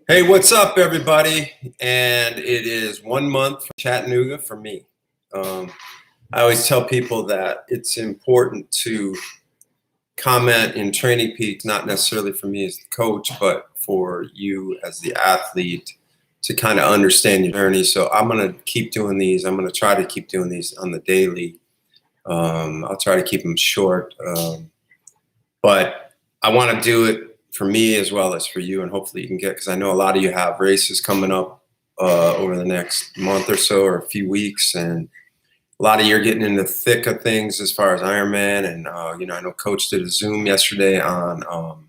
Hey, what's up, everybody? And it is 1 month from Chattanooga for me. Um, I always tell people that it's important to comment in training peaks, not necessarily for me as the coach, but for you as the athlete to kind of understand your journey. So I'm going to keep doing these. I'm going to try to keep doing these on the daily. I'll try to keep them short. But I want to do it for me as well as for you, and hopefully you can get, because I know a lot of you have races coming up over the next month or so, or a few weeks, and a lot of you are getting in the thick of things as far as Ironman. And I know Coach did a Zoom yesterday on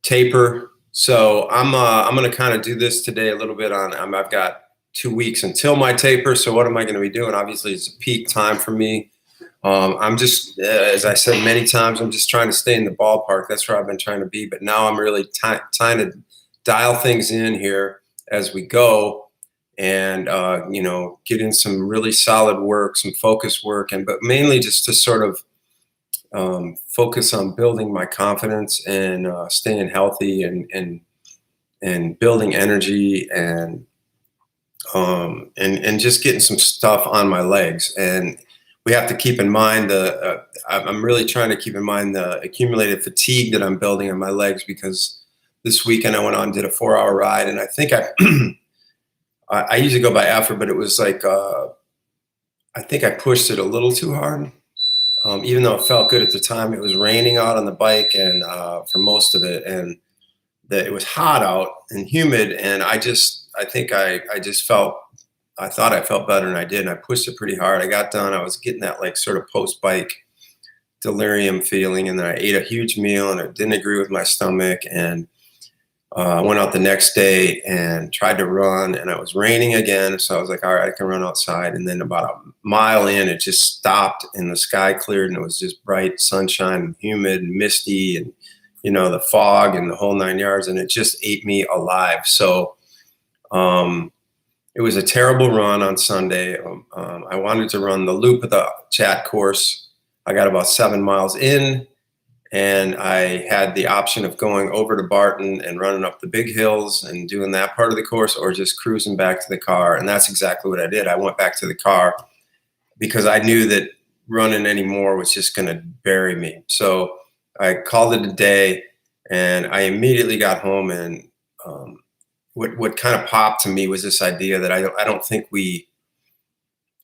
taper. So I'm going to kind of do this today a little bit on. I've got 2 weeks until my taper. So what am I going to be doing? Obviously, it's a peak time for me. I'm just, as I said many times, I'm just trying to stay in the ballpark. That's where I've been trying to be. But now I'm really trying to dial things in here as we go, and get in some really solid work, some focus work, but mainly just to sort of focus on building my confidence and staying healthy and building energy and just getting some stuff on my legs. And we have to keep in mind I'm really trying to keep in mind the accumulated fatigue that I'm building on my legs, because this weekend I went on and did a 4-hour ride, and I think I usually go by effort, but it was like I think I pushed it a little too hard. Even though it felt good at the time. It was raining out on the bike and for most of it, and it was hot out and humid, and I thought I felt better than I did, and I pushed it pretty hard. I got done. I was getting that like sort of post-bike delirium feeling, and then I ate a huge meal, and it didn't agree with my stomach. And I went out the next day and tried to run, and it was raining again. So I was like, all right, I can run outside. And then about a mile in, it just stopped, and the sky cleared, and it was just bright sunshine and humid and misty, and the fog and the whole 9 yards, and it just ate me alive. So it was a terrible run on Sunday. I wanted to run the loop of the chat course. I got about 7 miles in, and I had the option of going over to Barton and running up the big hills and doing that part of the course, or just cruising back to the car. And that's exactly what I did. I went back to the car because I knew that running anymore was just going to bury me. So I called it a day, and I immediately got home, and what kind of popped to me was this idea that I don't think we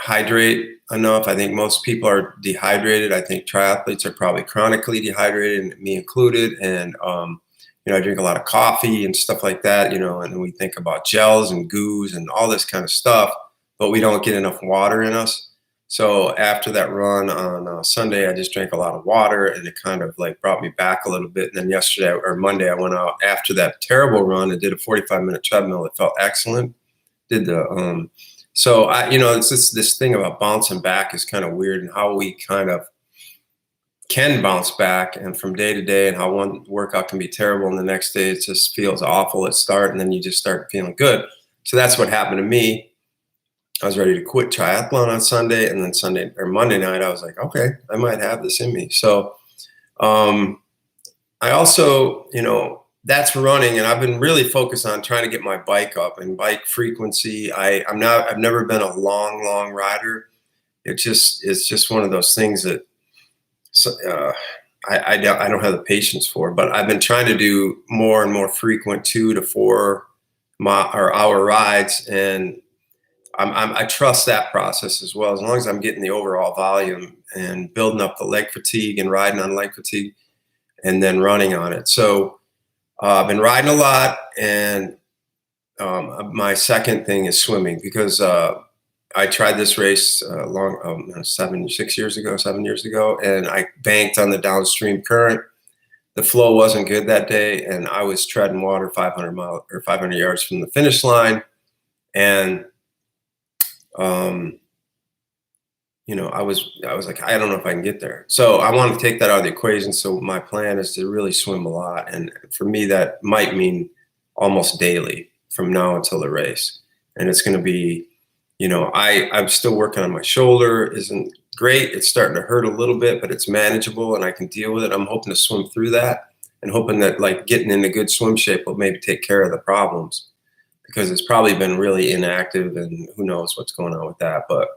hydrate enough. I think most people are dehydrated. I think triathletes are probably chronically dehydrated, and me included. And I drink a lot of coffee and stuff like that. And then we think about gels and goos and all this kind of stuff, but we don't get enough water in us. So after that run on Sunday, I just drank a lot of water, and it kind of like brought me back a little bit. And then yesterday or Monday, I went out after that terrible run and did a 45-minute treadmill. It felt excellent. Did the so it's just this thing about bouncing back is kind of weird, and how we kind of can bounce back, and from day to day, and how one workout can be terrible, and the next day it just feels awful at start, and then you just start feeling good. So that's what happened to me. I was ready to quit triathlon on Sunday, and then Sunday or Monday night, I was like, okay, I might have this in me. So I also, that's running, and I've been really focused on trying to get my bike up and bike frequency. I've never been a long rider. It's just one of those things that I don't have the patience for. But I've been trying to do more and more frequent 2 to 4 hour rides, and I trust that process as well. As long as I'm getting the overall volume and building up the leg fatigue and riding on leg fatigue, and then running on it. So I've been riding a lot, and my second thing is swimming, because I tried this race 7 years ago, and I banked on the downstream current. The flow wasn't good that day, and I was treading water 500 yards from the finish line, and I was like, I don't know if I can get there. So I want to take that out of the equation. So my plan is to really swim a lot. And for me, that might mean almost daily from now until the race. And it's going to be, I'm still working on my shoulder. Isn't great. It's starting to hurt a little bit, but it's manageable, and I can deal with it. I'm hoping to swim through that. and hoping that like getting into good swim shape will maybe take care of the problems, because it's probably been really inactive and who knows what's going on with that. But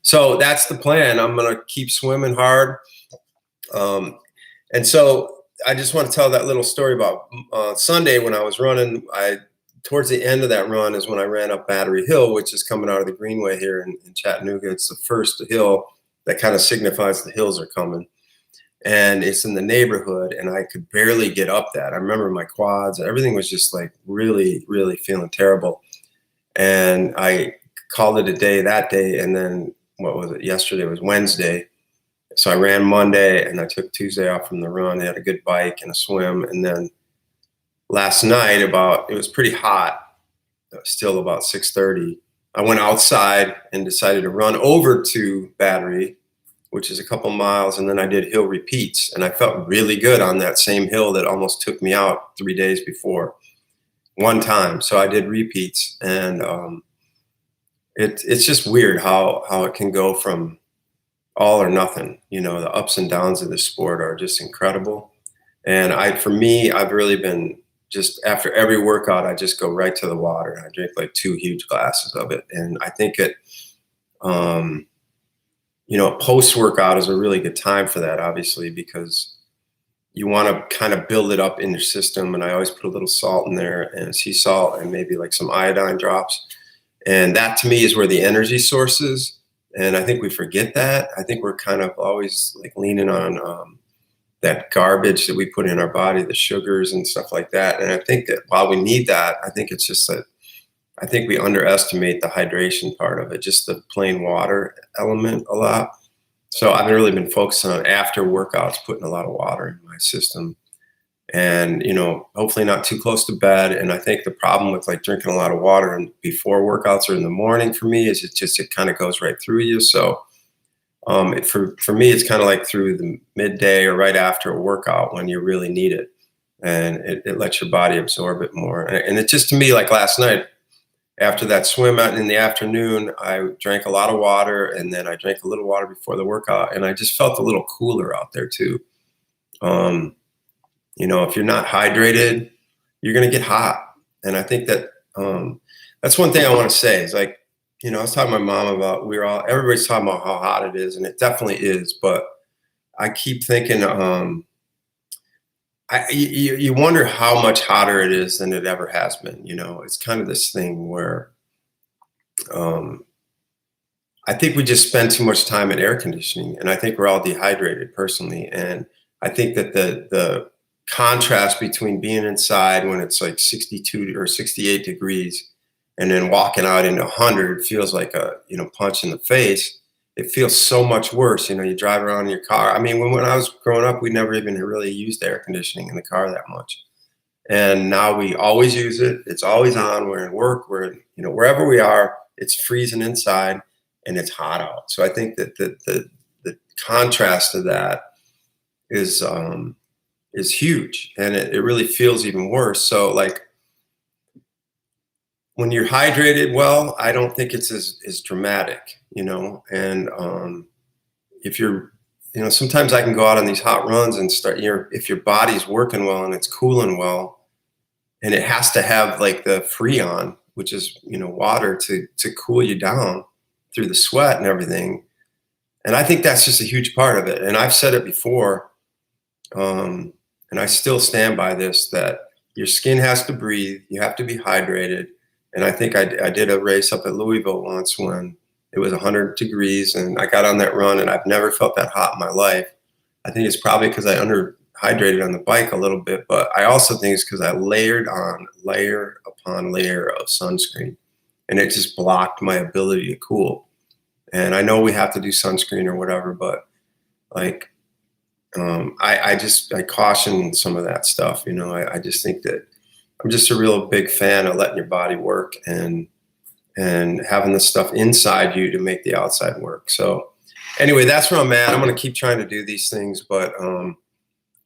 so that's the plan. I'm going to keep swimming hard. And so I just want to tell that little story about Sunday when I was running. Towards the end of that run is when I ran up Battery Hill, which is coming out of the Greenway here in Chattanooga. It's the first hill that kind of signifies the hills are coming. And it's in the neighborhood, and I could barely get up that. I remember my quads, everything was just like really, really feeling terrible. And I called it a day that day. And then what was it? Yesterday was Wednesday. So I ran Monday and I took Tuesday off from the run. I had a good bike and a swim. And then last night it was pretty hot, still about 6:30. I went outside and decided to run over to Battery, which is a couple miles. And then I did hill repeats, and I felt really good on that same hill that almost took me out 3 days before one time. So I did repeats, and it's just weird how it can go from all or nothing. You know, the ups and downs of the sport are just incredible. And for me, I've really been just after every workout, I just go right to the water. I drink like 2 huge glasses of it. And I think post-workout is a really good time for that, obviously, because you want to kind of build it up in your system. And I always put a little salt in there, and sea salt, and maybe like some iodine drops. And that to me is where the energy source is. And I think we forget that. I think we're kind of always like leaning on that garbage that we put in our body, the sugars and stuff like that. And I think that while we need that, I think it's just that I think we underestimate the hydration part of it, just the plain water element a lot. So I've really been focusing on after workouts, putting a lot of water in my system, and, hopefully not too close to bed. And I think the problem with like drinking a lot of water and before workouts or in the morning for me is it kind of goes right through you. So for me, it's kind of like through the midday or right after a workout when you really need it, and it lets your body absorb it more. And it just, to me, like last night, after that swim out in the afternoon, I drank a lot of water, and then I drank a little water before the workout, and I just felt a little cooler out there too. If you're not hydrated, you're going to get hot. And I think that that's one thing I want to say is like, I was talking to my mom about, everybody's talking about how hot it is, and it definitely is. But I keep thinking, you wonder how much hotter it is than it ever has been. It's kind of this thing where I think we just spend too much time in air conditioning, and I think we're all dehydrated personally. And I think that the contrast between being inside when it's like 62 or 68 degrees and then walking out into 100 feels like a punch in the face. It feels so much worse. You drive around in your car. I mean, when I was growing up, we never even really used air conditioning in the car that much. And now we always use it. It's always on. We're in work. We're in, wherever we are, it's freezing inside and it's hot out. So I think that the contrast to that is huge, and it really feels even worse. So like when you're hydrated well, I don't think it's as dramatic, and if you're, sometimes I can go out on these hot runs and start, if your body's working well and it's cooling well, and it has to have like the Freon, which is, water to cool you down through the sweat and everything. And I think that's just a huge part of it. And I've said it before, and I still stand by this, that your skin has to breathe. You have to be hydrated. And I think I did a race up at Louisville once when it was 100 degrees, and I got on that run, and I've never felt that hot in my life. I think it's probably because I underhydrated on the bike a little bit, but I also think it's because I layered on layer upon layer of sunscreen, and it just blocked my ability to cool. And I know we have to do sunscreen or whatever, but like, I caution some of that stuff. I just think that I'm just a real big fan of letting your body work and having the stuff inside you to make the outside work. So anyway, that's where I'm at. I'm going to keep trying to do these things, but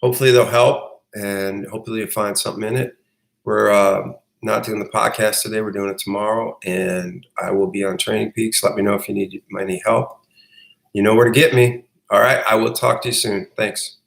hopefully they'll help, and hopefully you'll find something in it. We're not doing the podcast today. We're doing it tomorrow, and I will be on Training Peaks. Let me know if you need any help. You know where to get me. All right. I will talk to you soon. Thanks.